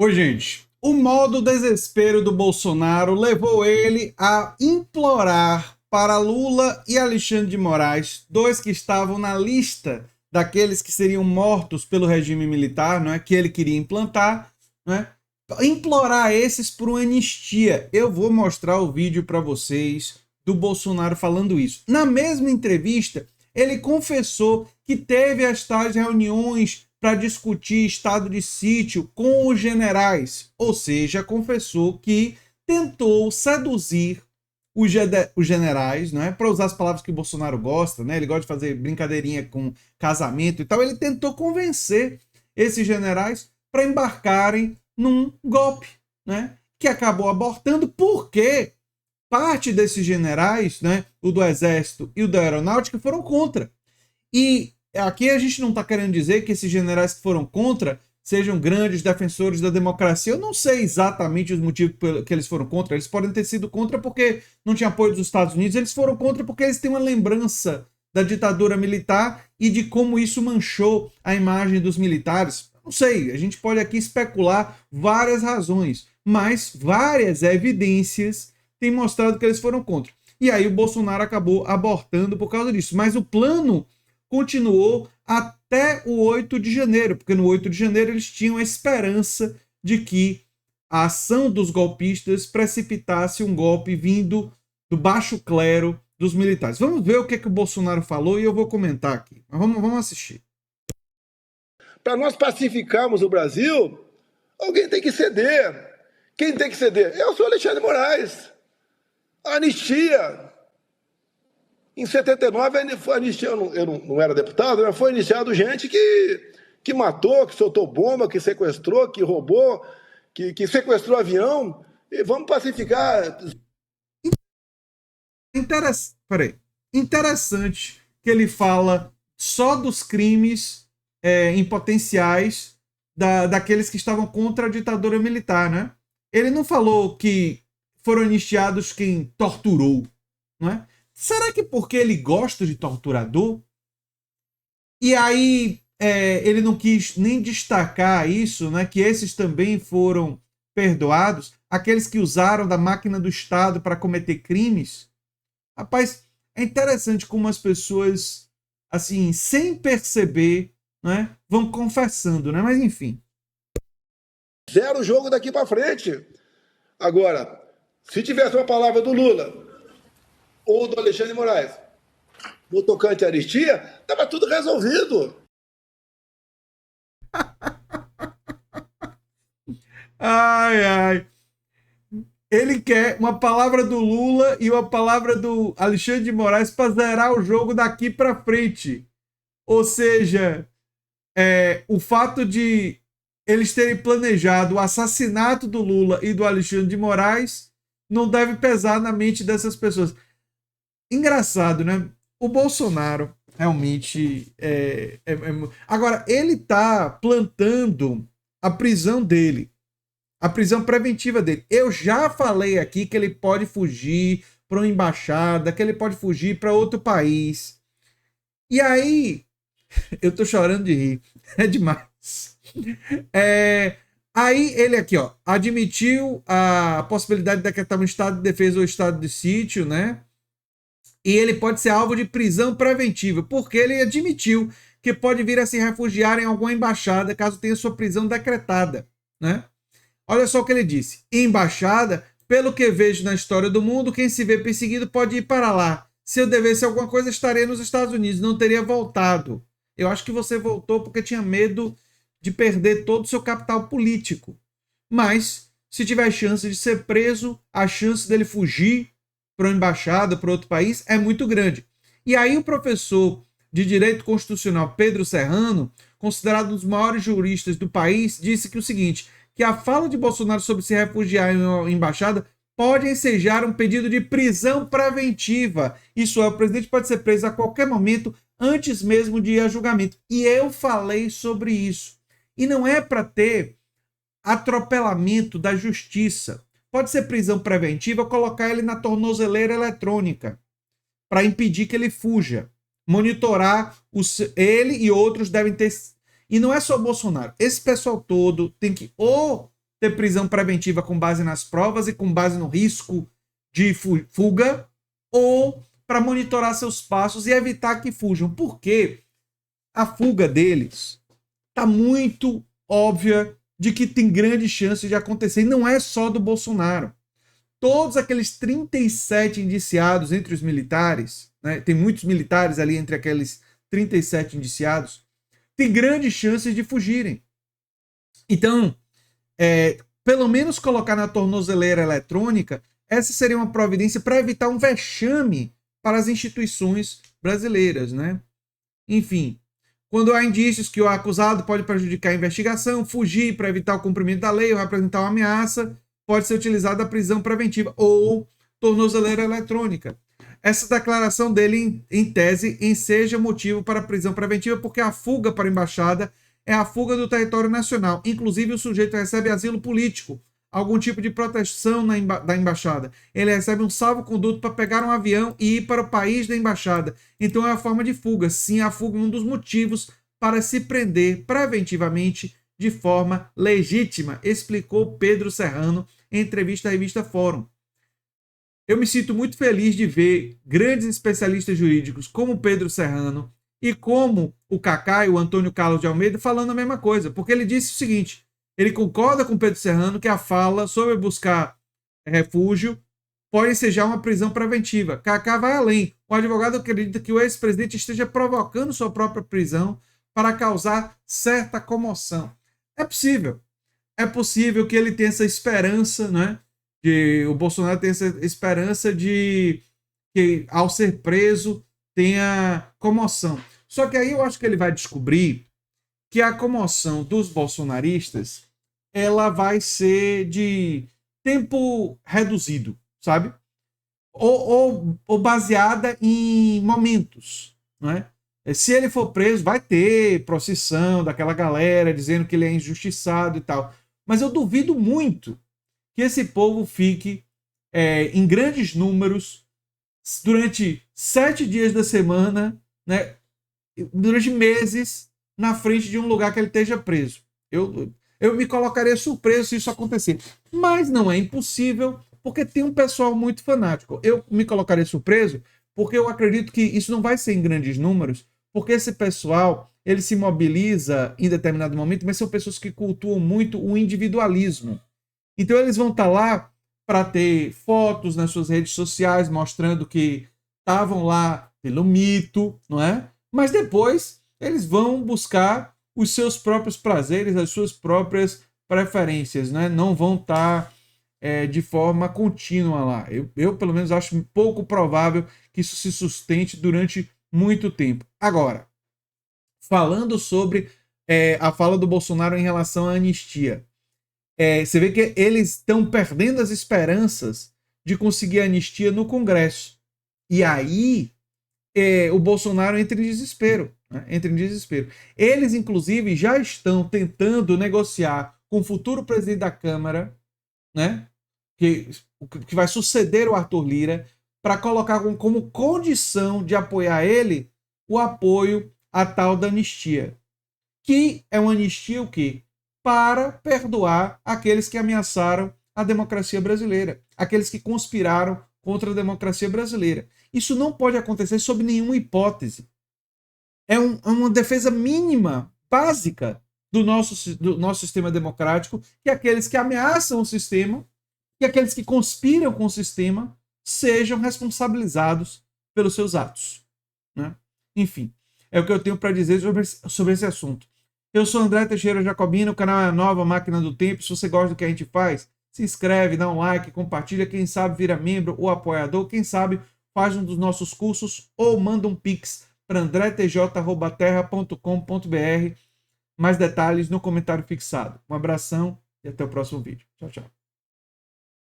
Oi, gente. O modo desespero do Bolsonaro levou ele a implorar para Lula e Alexandre de Moraes, dois que estavam na lista daqueles que seriam mortos pelo regime militar, não é, que ele queria implantar, não é? Implorar esses por uma anistia. Eu vou mostrar o vídeo para vocês do Bolsonaro falando isso. Na mesma entrevista, ele confessou que teve as tais reuniões para discutir estado de sítio com os generais, ou seja, confessou que tentou seduzir os generais, não é? Para usar as palavras que o Bolsonaro gosta, né? Ele gosta de fazer brincadeirinha com casamento e tal. Ele tentou convencer esses generais para embarcarem num golpe, né? Que acabou abortando porque parte desses generais, né? O do Exército e o da Aeronáutica foram contra. E aqui a gente não está querendo dizer que esses generais que foram contra sejam grandes defensores da democracia. Eu não sei exatamente os motivos que eles foram contra. Eles podem ter sido contra porque não tinha apoio dos Estados Unidos. Eles foram contra porque eles têm uma lembrança da ditadura militar e de como isso manchou a imagem dos militares. Não sei, a gente pode aqui especular várias razões, mas várias evidências têm mostrado que eles foram contra. E aí o Bolsonaro acabou abortando por causa disso. Mas o plano continuou até o 8 de janeiro, porque no 8 de janeiro eles tinham a esperança de que a ação dos golpistas precipitasse um golpe vindo do baixo clero dos militares. Vamos ver o que o Bolsonaro falou e eu vou comentar aqui. Mas vamos assistir. Para nós pacificarmos o Brasil, alguém tem que ceder. Quem tem que ceder? Eu sou Alexandre de Moraes. A anistia. Em 79, foi anistia, eu não era deputado, mas foi iniciado gente que matou, que soltou bomba, que sequestrou, que roubou, que sequestrou avião. E vamos pacificar. Interessante que ele fala só dos crimes em potenciais daqueles que estavam contra a ditadura militar, né? Ele não falou que foram anistiados quem torturou, não é? Será que porque ele gosta de torturador? E aí ele não quis nem destacar isso, né? Que esses também foram perdoados, aqueles que usaram da máquina do Estado para cometer crimes. Rapaz, é interessante como as pessoas, assim, sem perceber, né, vão confessando, né? Mas enfim. Zero o jogo daqui para frente. Agora, se tivesse uma palavra do Lula ou do Alexandre de Moraes no tocante à anistia, estava tudo resolvido. Ai, ai. Ele quer uma palavra do Lula e uma palavra do Alexandre de Moraes para zerar o jogo daqui para frente. Ou seja, o fato de eles terem planejado o assassinato do Lula e do Alexandre de Moraes não deve pesar na mente dessas pessoas. Engraçado, né? O Bolsonaro realmente Agora, ele tá plantando a prisão dele, a prisão preventiva dele. Eu já falei aqui que ele pode fugir para uma embaixada, que ele pode fugir para outro país. E aí, eu tô chorando de rir. É demais. Aí ele aqui, ó, admitiu a possibilidade de decretar um estado de defesa ou estado de sítio, né? E ele pode ser alvo de prisão preventiva, porque ele admitiu que pode vir a se refugiar em alguma embaixada caso tenha sua prisão decretada, né? Olha só o que ele disse. Embaixada, pelo que vejo na história do mundo, quem se vê perseguido pode ir para lá. Se eu devesse alguma coisa, estaria nos Estados Unidos, não teria voltado. Eu acho que você voltou porque tinha medo de perder todo o seu capital político. Mas, se tiver chance de ser preso, a chance dele fugir para uma embaixada, para outro país, é muito grande. E aí o professor de Direito Constitucional Pedro Serrano, considerado um dos maiores juristas do país, disse que o seguinte, que a fala de Bolsonaro sobre se refugiar em uma embaixada pode ensejar um pedido de prisão preventiva. Isso é, o presidente pode ser preso a qualquer momento, antes mesmo de ir a julgamento. E eu falei sobre isso. E não é para ter atropelamento da justiça. Pode ser prisão preventiva, colocar ele na tornozeleira eletrônica para impedir que ele fuja. Monitorar ele e outros devem ter. E não é só Bolsonaro. Esse pessoal todo tem que ou ter prisão preventiva com base nas provas e com base no risco de fuga, ou para monitorar seus passos e evitar que fujam. Porque a fuga deles está muito óbvia de que tem grande chance de acontecer. E não é só do Bolsonaro. Todos aqueles 37 indiciados entre os militares, né, tem muitos militares ali entre aqueles 37 indiciados, tem grandes chances de fugirem. Então, pelo menos colocar na tornozeleira eletrônica, essa seria uma providência para evitar um vexame para as instituições brasileiras, né? Enfim, quando há indícios que o acusado pode prejudicar a investigação, fugir para evitar o cumprimento da lei ou representar uma ameaça, pode ser utilizada a prisão preventiva ou tornozeleira eletrônica. Essa declaração dele, em tese, enseja motivo para prisão preventiva, porque a fuga para a embaixada é a fuga do território nacional. Inclusive, o sujeito recebe asilo político, algum tipo de proteção da embaixada. Ele recebe um salvo-conduto para pegar um avião e ir para o país da embaixada. Então, é a forma de fuga. Sim, a fuga é um dos motivos para se prender preventivamente de forma legítima, explicou Pedro Serrano em entrevista à revista Fórum. Eu me sinto muito feliz de ver grandes especialistas jurídicos como Pedro Serrano e como o Cacá e o Antônio Carlos de Almeida falando a mesma coisa, porque ele disse o seguinte: ele concorda com Pedro Serrano que a fala sobre buscar refúgio pode ensejar uma prisão preventiva. Cacá vai além. O advogado acredita que o ex-presidente esteja provocando sua própria prisão para causar certa comoção. É possível. É possível que ele tenha essa esperança, né? Que o Bolsonaro tenha essa esperança de que, ao ser preso, tenha comoção. Só que aí eu acho que ele vai descobrir que a comoção dos bolsonaristas ela vai ser de tempo reduzido, sabe? Ou baseada em momentos, né? Se ele for preso, vai ter procissão daquela galera dizendo que ele é injustiçado e tal. Mas eu duvido muito que esse povo fique em grandes números durante 7 dias da semana, né? Durante meses, na frente de um lugar que ele esteja preso. Eu me colocaria surpreso se isso acontecer. Mas não é impossível, porque tem um pessoal muito fanático. Eu me colocaria surpreso porque eu acredito que isso não vai ser em grandes números, porque esse pessoal ele se mobiliza em determinado momento, mas são pessoas que cultuam muito o individualismo. Então eles vão estar lá para ter fotos nas suas redes sociais mostrando que estavam lá pelo mito, não é? Mas depois eles vão buscar os seus próprios prazeres, as suas próprias preferências, né? Não vão estar de forma contínua lá. Eu, pelo menos, acho pouco provável que isso se sustente durante muito tempo. Agora, falando sobre a fala do Bolsonaro em relação à anistia, você vê que eles estão perdendo as esperanças de conseguir anistia no Congresso. E aí o Bolsonaro entra em desespero. Né? Entra em desespero. Eles, inclusive, já estão tentando negociar com o futuro presidente da Câmara, né? que vai suceder o Arthur Lira, para colocar como condição de apoiar ele o apoio à tal da anistia. Que é uma anistia o quê? Para perdoar aqueles que ameaçaram a democracia brasileira, aqueles que conspiraram contra a democracia brasileira. Isso não pode acontecer sob nenhuma hipótese. É uma defesa mínima, básica do nosso sistema democrático, que aqueles que ameaçam o sistema, que aqueles que conspiram com o sistema, sejam responsabilizados pelos seus atos. Né? Enfim, é o que eu tenho para dizer sobre esse assunto. Eu sou André Teixeira Jacobino, o canal é a Nova Máquina do Tempo. Se você gosta do que a gente faz, se inscreve, dá um like, compartilha. Quem sabe vira membro ou apoiador. Quem sabe faz um dos nossos cursos ou manda um pix para andretj@terra.com.br. Mais detalhes no comentário fixado. Um abração e até o próximo vídeo. Tchau, tchau.